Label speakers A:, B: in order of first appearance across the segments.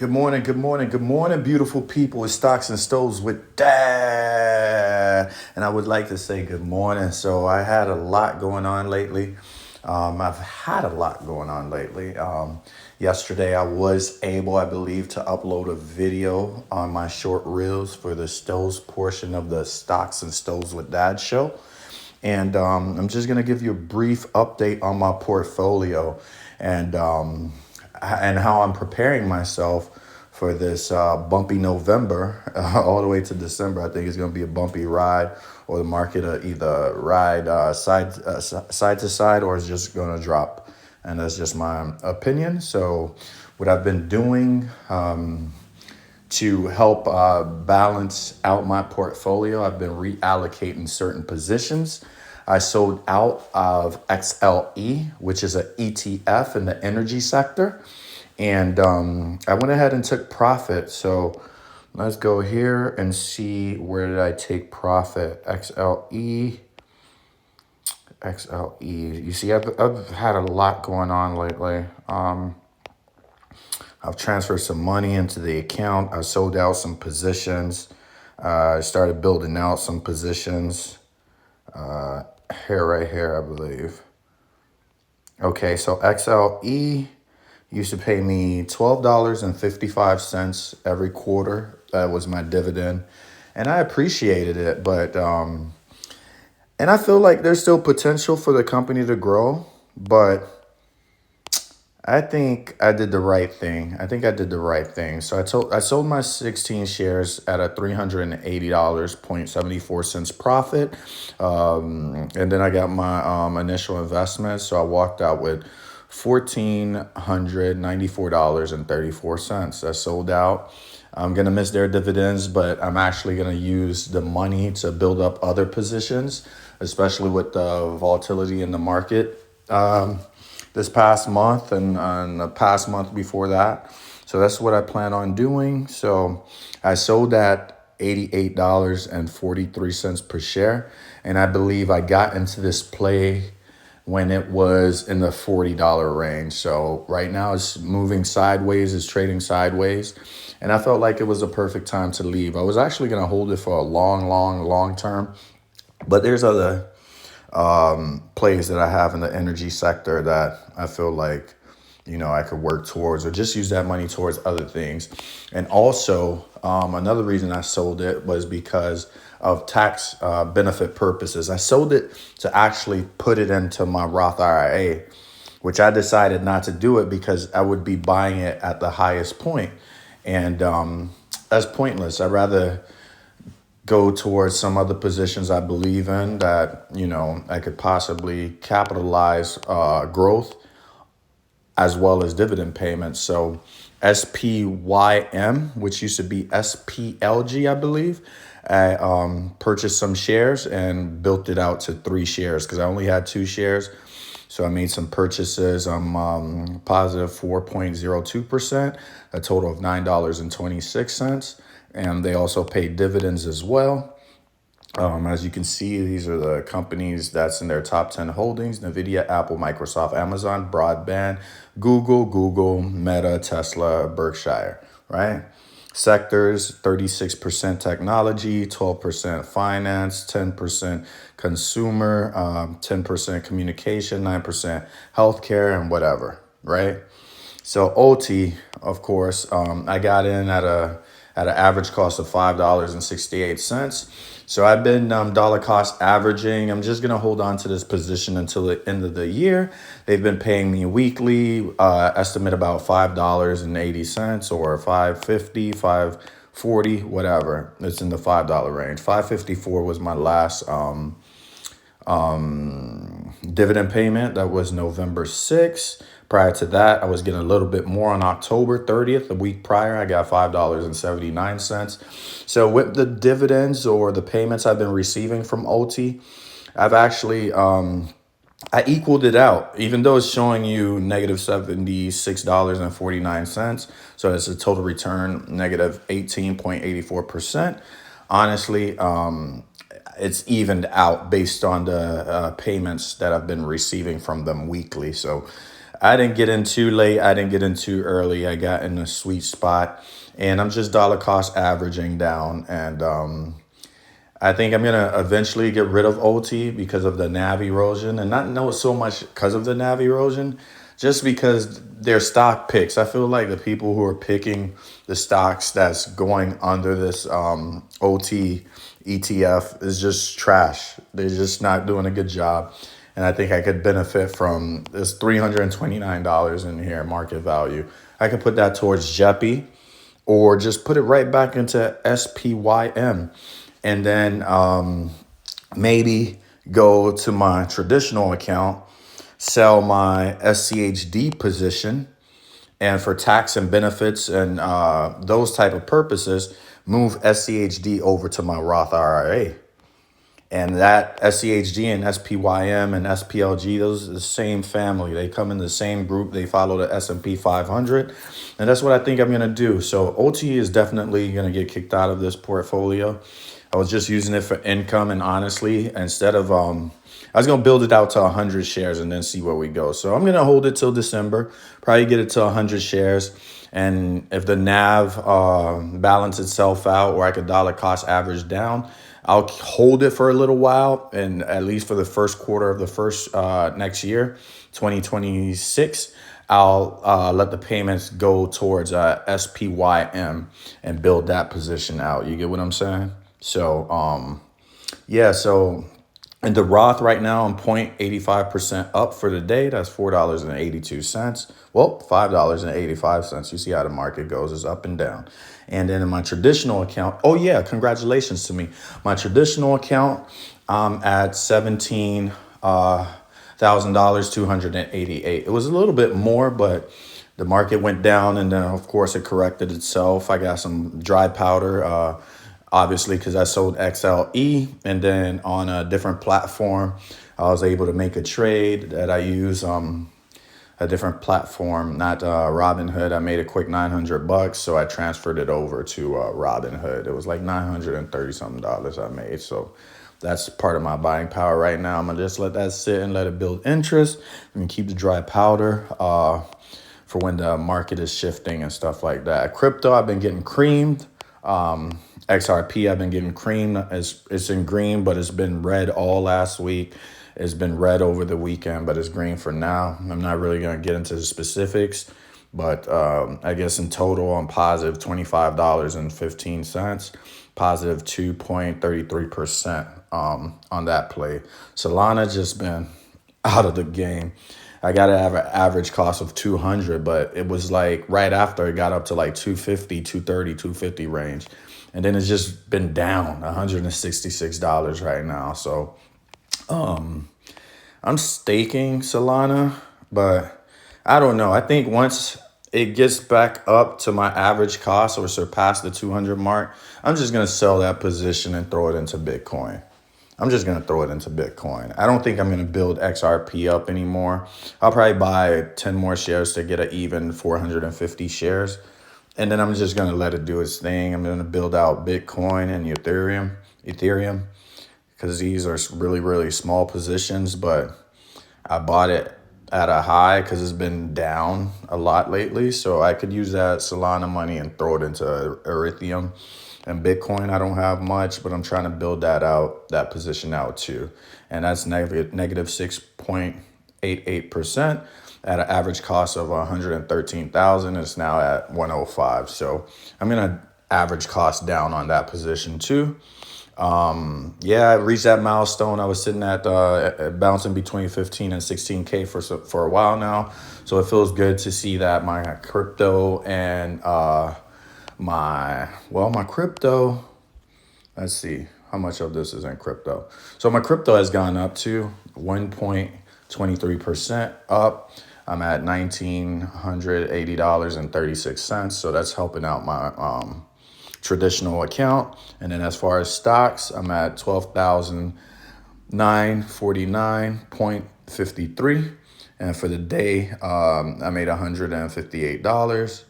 A: Good morning, good morning, good morning, beautiful people. It's Stocks and Stoves with Dad. And I would like to say good morning. So I had a lot going on lately. I've had a lot going on lately. Yesterday I was able, I believe, to upload a video on my short reels for the Stoves portion of the Stocks and Stoves with Dad show. And I'm just going to give you a brief update on my portfolio and how I'm preparing myself for this bumpy November all the way to December. I think it's going to be a bumpy ride, or the market either ride side to side, or it's just going to drop. And that's just my opinion. So what I've been doing to help balance out my portfolio, I've been reallocating certain positions. I sold out of XLE, which is an ETF in the energy sector. And I went ahead and took profit. So let's go here and see, where did I take profit? XLE. You see, I've had a lot going on lately. I've transferred some money into the account. I sold out some positions. I started building out some positions. Right here, I believe. Okay, so XLE used to pay me $12.55 every quarter. That was my dividend. And I appreciated it, but and I feel like there's still potential for the company to grow, but I think I did the right thing. So I sold my 16 shares at a $380.74 profit. And then I got my initial investment. So I walked out with $1,494.34. I sold out. I'm going to miss their dividends, but I'm actually going to use the money to build up other positions, especially with the volatility in the market this past month and the past month before that. So that's what I plan on doing. So I sold at $88.43 per share. And I believe I got into this play when it was in the $40 range. So right now it's moving sideways, it's trading sideways. And I felt like it was a perfect time to leave. I was actually going to hold it for a long term. But there's other plays that I have in the energy sector that I feel like, I could work towards, or just use that money towards other things. And also, another reason I sold it was because of tax benefit purposes. I sold it to actually put it into my Roth IRA, which I decided not to do it because I would be buying it at the highest point. And that's pointless. I'd rather go towards some other positions I believe in that, I could possibly capitalize growth as well as dividend payments. So SPYM, which used to be SPLG, I believe, I purchased some shares and built it out to 3 shares because I only had 2 shares. So I made some purchases. I'm positive 4.02%, a total of $9.26. And they also pay dividends as well. As you can see, these are the companies that's in their top 10 holdings: NVIDIA, Apple, Microsoft, Amazon, Broadband, Google, Meta, Tesla, Berkshire, right? Sectors: 36% technology, 12% finance, 10% consumer, 10% communication, 9% healthcare, and whatever, right? So OT, of course, I got in at an average cost of $5.68. So I've been dollar cost averaging. I'm just gonna hold on to this position until the end of the year. They've been paying me weekly, estimate about $5.80 or $5.50, $5.40, whatever. It's in the $5 range. $5.54 was my last dividend payment. That was November 6th. Prior to that, I was getting a little bit more on October 30th. The week prior, I got $5.79. So with the dividends or the payments I've been receiving from OT, I've actually I equaled it out, even though it's showing you negative $76.49. So it's a total return negative 18.84%. Honestly, it's evened out based on the payments that I've been receiving from them weekly. So I didn't get in too late. I didn't get in too early. I got in a sweet spot, and I'm just dollar cost averaging down. And I think I'm gonna eventually get rid of OT because of the NAV erosion, and not know so much because of the NAV erosion, just because they're stock picks. I feel like the people who are picking the stocks that's going under this OT ETF is just trash. They're just not doing a good job. And I think I could benefit from this $329 in here market value. I could put that towards JEPI or just put it right back into SPYM. And then maybe go to my traditional account, sell my SCHD position, and for tax and benefits and those type of purposes, move SCHD over to my Roth IRA. And that SCHD and SPYM and SPLG, those are the same family. They come in the same group. They follow the S&P 500. And that's what I think I'm going to do. So OT is definitely going to get kicked out of this portfolio. I was just using it for income. And honestly, instead of, I was going to build it out to 100 shares and then see where we go. So I'm going to hold it till December, probably get it to 100 shares. And if the NAV balance itself out, or I could dollar cost average down, I'll hold it for a little while, and at least for the first quarter of the first next year, 2026, I'll let the payments go towards SPYM and build that position out. You get what I'm saying? So yeah, so in the Roth right now, I'm 0.85% up for the day. That's $4.82. Well, $5.85. You see how the market goes. It's up and down. And then in my traditional account, oh yeah, congratulations to me. My traditional account, I'm at $17,000, 288. It was a little bit more, but the market went down, and then of course it corrected itself. I got some dry powder, obviously, because I sold XLE, and then on a different platform, I was able to make a trade that I use a different platform, not Robinhood. I made a quick $900, so I transferred it over to Robinhood. It was like $930 something I made. So that's part of my buying power right now. I'm gonna just let that sit and let it build interest and keep the dry powder for when the market is shifting and stuff like that. Crypto, I've been getting creamed. XRP, I've been getting creamed. It's in green, but it's been red all last week. It's been red over the weekend, but it's green for now. I'm not really going to get into the specifics, but I guess in total, I'm positive $25.15, positive 2.33% on that play. Solana just been out of the game. I got to have an average cost of 200, but it was like right after it got up to like 250, 230, 250 range. And then it's just been down $166 right now. So I'm staking Solana, but I don't know. I think once it gets back up to my average cost or surpass the 200 mark, I'm just going to sell that position and throw it into Bitcoin. I'm just going to throw it into Bitcoin. I don't think I'm going to build XRP up anymore. I'll probably buy 10 more shares to get an even 450 shares. And then I'm just going to let it do its thing. I'm going to build out Bitcoin and Ethereum, because these are really, really small positions. But I bought it at a high because it's been down a lot lately. So I could use that Solana money and throw it into Ethereum. And Bitcoin, I don't have much, but I'm trying to build that position out too. And that's negative 6.88% at an average cost of 113,000. It's now at 105. So I'm gonna average cost down on that position too. Yeah, I reached that milestone. I was sitting at bouncing between 15 and 16K for a while now. So it feels good to see that my crypto and my crypto, let's see how much of this is in crypto. So my crypto has gone up to 1.23% up. I'm at $1,980.36. So that's helping out my traditional account. And then as far as stocks, I'm at 12,949.53. And for the day, I made $158.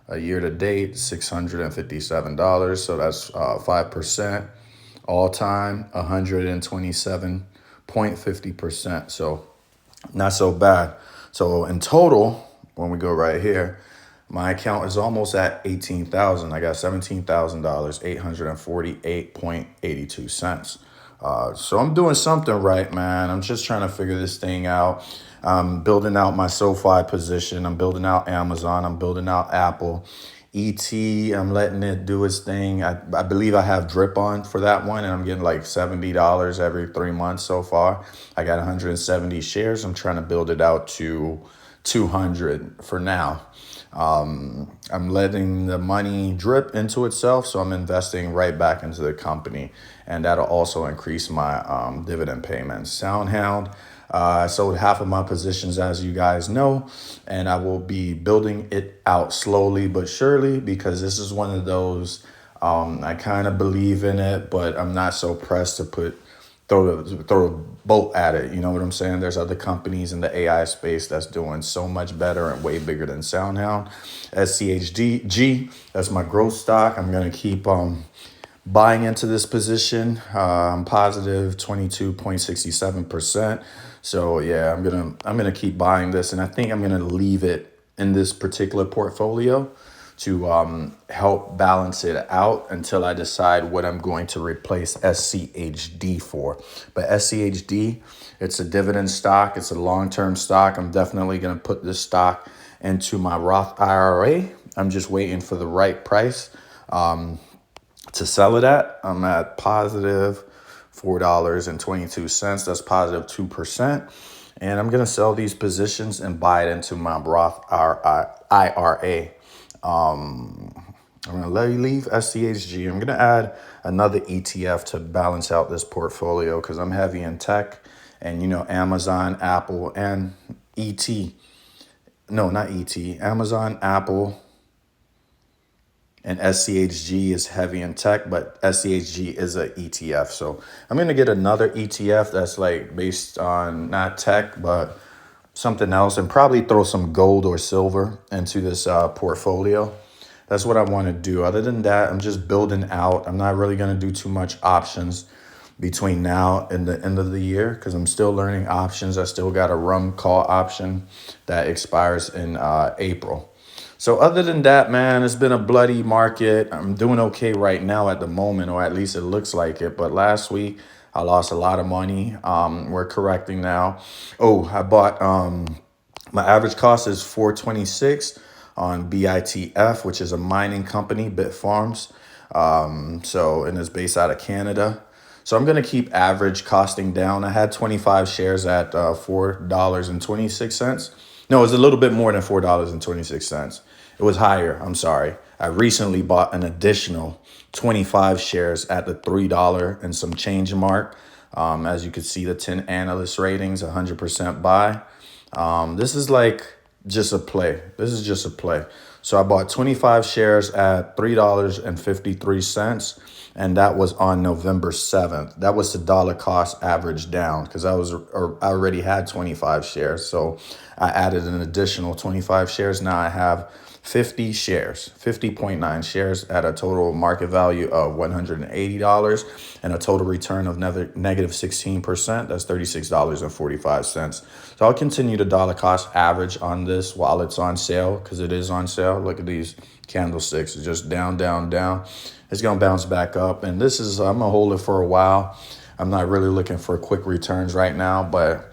A: A year to date, $657. So that's 5%. All time, 127.50%. So not so bad. So in total, when we go right here, my account is almost at 18,000. I got $17,000, 848.82 cents. So I'm doing something right, man. I'm just trying to figure this thing out. I'm building out my SoFi position. I'm building out Amazon. I'm building out Apple. I'm letting it do its thing. I believe I have drip on for that one, and I'm getting like $70 every 3 months so far. I got 170 shares. I'm trying to build it out to 200 for now. I'm letting the money drip into itself, so I'm investing right back into the company, and that'll also increase my dividend payments. SoundHound, I sold half of my positions, as you guys know, and I will be building it out slowly but surely because this is one of those. I kind of believe in it, but I'm not so pressed to throw a bolt at it. You know what I'm saying? There's other companies in the AI space that's doing so much better and way bigger than SoundHound. SCHG, that's my growth stock. I'm gonna keep buying into this position. I'm positive 22.67%. So yeah, I'm gonna keep buying this, and I think I'm gonna leave it in this particular portfolio to help balance it out until I decide what I'm going to replace SCHD for. But SCHD, it's a dividend stock. It's a long-term stock. I'm definitely going to put this stock into my Roth IRA. I'm just waiting for the right price to sell it at. I'm at positive $4.22. That's positive 2%. And I'm going to sell these positions and buy it into my Roth IRA. I'm going to leave SCHG. I'm going to add another ETF to balance out this portfolio because I'm heavy in tech and, Amazon, Apple, and ET. No, not ET. Amazon, Apple, and SCHG is heavy in tech, but SCHG is a ETF. So I'm going to get another ETF that's like based on not tech, but something else, and probably throw some gold or silver into this portfolio. That's what I want to do. Other than that, I'm just building out. I'm not really going to do too much options between now and the end of the year because I'm still learning options. I still got a rum call option that expires in April. So other than that, man, it's been a bloody market. I'm doing okay right now at the moment, or at least it looks like it. But last week, I lost a lot of money. We're correcting now. Oh, I bought my average cost is 426 on BITF, which is a mining company, Bitfarms. And it's based out of Canada. So I'm going to keep average costing down. I had 25 shares at $4.26. No, it was a little bit more than $4.26. It was higher. I'm sorry. I recently bought an additional 25 shares at the $3 and some change mark. As you can see, the 10 analyst ratings, 100% buy. This is like just a play. This is just a play. So I bought 25 shares at $3.53, and that was on November 7th. That was the dollar cost average down because I already had 25 shares. So I added an additional 25 shares. Now I have 50 shares, 50.9 shares at a total market value of $180 and a total return of negative 16%. That's $36.45. So I'll continue to dollar cost average on this while it's on sale because it is on sale. Look at these candlesticks. It's just down, down, down. It's going to bounce back up. And I'm going to hold it for a while. I'm not really looking for quick returns right now, but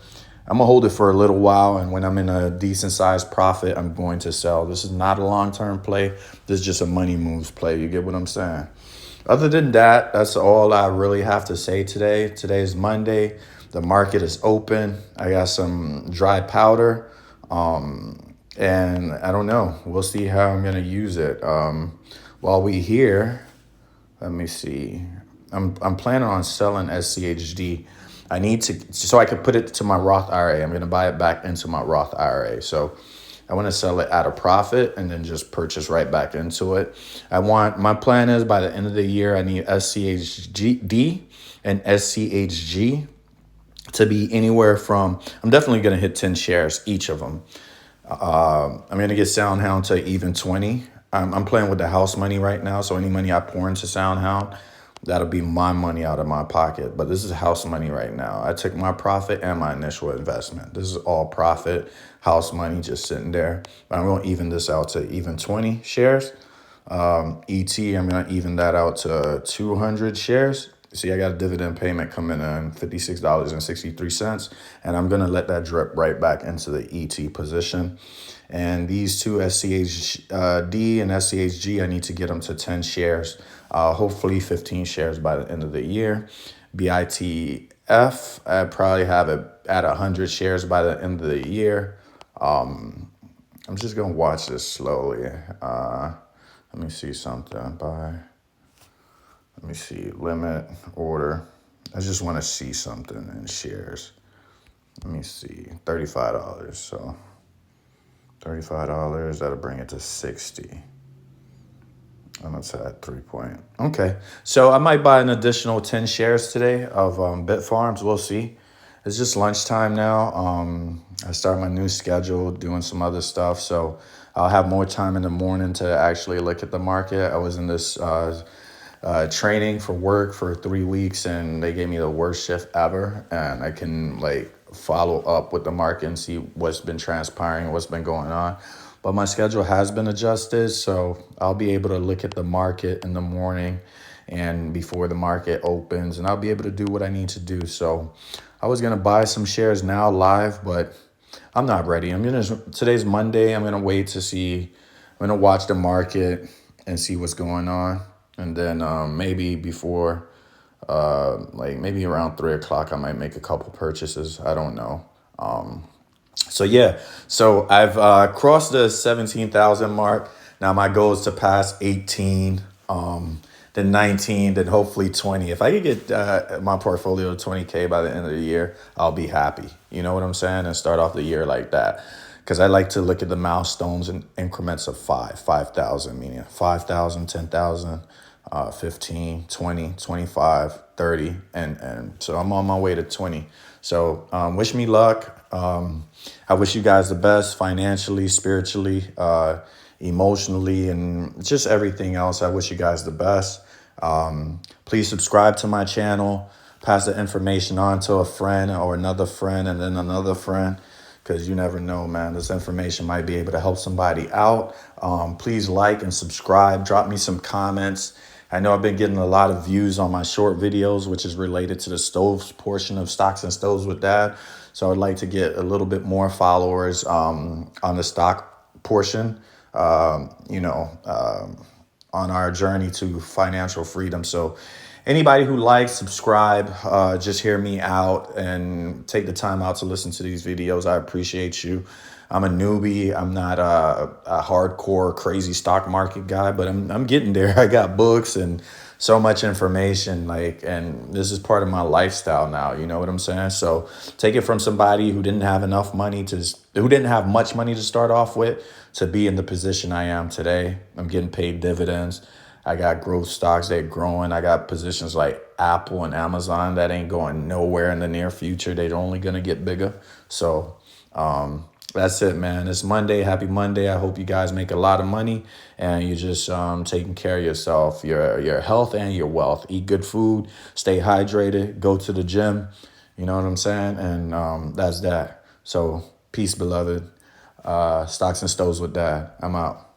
A: I'm going to hold it for a little while, and when I'm in a decent sized profit, I'm going to sell. This is not a long-term play. This is just a money moves play. You get what I'm saying? Other than that, that's all I really have to say today. Today's Monday. The market is open. I got some dry powder, and I don't know. We'll see how I'm going to use it. While we here, let me see. I'm planning on selling SCHD. I need to, so I could put it to my Roth IRA. I'm going to buy it back into my Roth IRA. So I want to sell it at a profit and then just purchase right back into it. My plan is by the end of the year, I need SCHD and SCHG to be anywhere from, I'm definitely going to hit 10 shares, each of them. I'm going to get SoundHound to even 20. I'm playing with the house money right now. So any money I pour into SoundHound That'll be my money out of my pocket. But this is house money right now. I took my profit and my initial investment. This is all profit, house money just sitting there. But I'm going to even this out to even 20 shares. ET, I'm going to even that out to 200 shares. See, I got a dividend payment coming in $56.63, and I'm going to let that drip right back into the ET position. And these two, SCHD and SCHG, I need to get them to 10 shares, hopefully 15 shares by the end of the year. BITF, I probably have it at 100 shares by the end of the year. I'm just going to watch this slowly. Let me see something. Let me see, limit, order. I just want to see something in shares. Let me see, $35. So $35, that'll bring it to 60. And that's at 3 point. Okay. So I might buy an additional 10 shares today of Bitfarms. We'll see. It's just lunchtime now. I start my new schedule, doing some other stuff. So I'll have more time in the morning to actually look at the market. I was in this training for work for 3 weeks, and they gave me the worst shift ever. And I can follow up with the market and see what's been transpiring, what's been going on. But my schedule has been adjusted, so I'll be able to look at the market in the morning and before the market opens, and I'll be able to do what I need to do. So I was going to buy some shares now live, but I'm not ready. Today's Monday. I'm going to wait to see. I'm going to watch the market and see what's going on. And then maybe before, maybe around 3 o'clock, I might make a couple purchases. I don't know. So I've crossed the 17,000 mark. Now my goal is to pass 18, then 19, then hopefully 20. If I could get my portfolio to 20K by the end of the year, I'll be happy. You know what I'm saying? And start off the year like that. Because I like to look at the milestones in increments of 5,000, meaning 5,000, 10,000, 15, 20, 25, 30. And so I'm on my way to 20. So wish me luck. I wish you guys the best financially, spiritually, emotionally, and just everything else. I wish you guys the best. Please subscribe to my channel. Pass the information on to a friend or another friend and then another friend. Because you never know, man. This information might be able to help somebody out. Please like and subscribe. Drop me some comments. I know I've been getting a lot of views on my short videos, which is related to the stoves portion of Stocks and Stoves with Dad. So I'd like to get a little bit more followers on the stock portion, on our journey to financial freedom. So anybody who likes, subscribe, just hear me out and take the time out to listen to these videos. I appreciate you. I'm a newbie. I'm not a hardcore crazy stock market guy, but I'm getting there. I got books and so much information, and this is part of my lifestyle now. You know what I'm saying? So take it from somebody who didn't have who didn't have much money to start off with to be in the position I am today. I'm getting paid dividends. I got growth stocks that growing. I got positions like Apple and Amazon that ain't going nowhere in the near future. They're only going to get bigger. So that's it, man. It's Monday. Happy Monday. I hope you guys make a lot of money and you're just taking care of yourself, your health and your wealth. Eat good food. Stay hydrated. Go to the gym. You know what I'm saying? And that's that. So peace, beloved. Stocks and Stoves with Dad. I'm out.